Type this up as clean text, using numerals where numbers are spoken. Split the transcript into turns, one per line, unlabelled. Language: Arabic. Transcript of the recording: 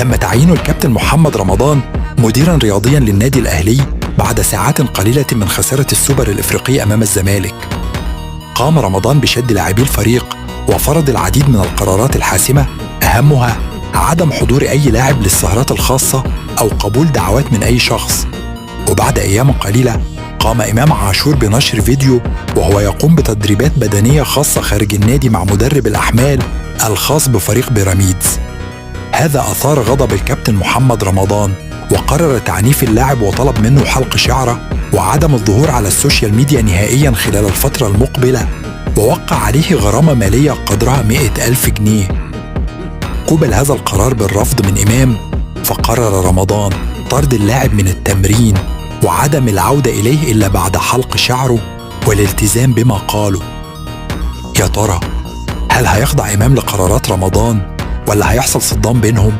تم تعيين الكابتن محمد رمضان مديراً رياضياً للنادي الأهلي بعد ساعات قليلة من خسارة السوبر الإفريقي أمام الزمالك. قام رمضان بشد لاعبي الفريق وفرض العديد من القرارات الحاسمة، أهمها عدم حضور أي لاعب للسهرات الخاصة أو قبول دعوات من أي شخص. وبعد أيام قليلة قام إمام عاشور بنشر فيديو وهو يقوم بتدريبات بدنية خاصة خارج النادي مع مدرب الأحمال الخاص بفريق بيراميدز. هذا أثار غضب الكابتن محمد رمضان، وقرر تعنيف اللاعب وطلب منه حلق شعره وعدم الظهور على السوشيال ميديا نهائياً خلال الفترة المقبلة، ووقع عليه غرامة مالية قدرها 100,000 جنيه. قُوبل هذا القرار بالرفض من إمام، فقرر رمضان طرد اللاعب من التمرين وعدم العودة إليه إلا بعد حلق شعره والالتزام بما قاله. يا ترى هل هيخضع إمام لقرارات رمضان ولا هيحصل صدام بينهم؟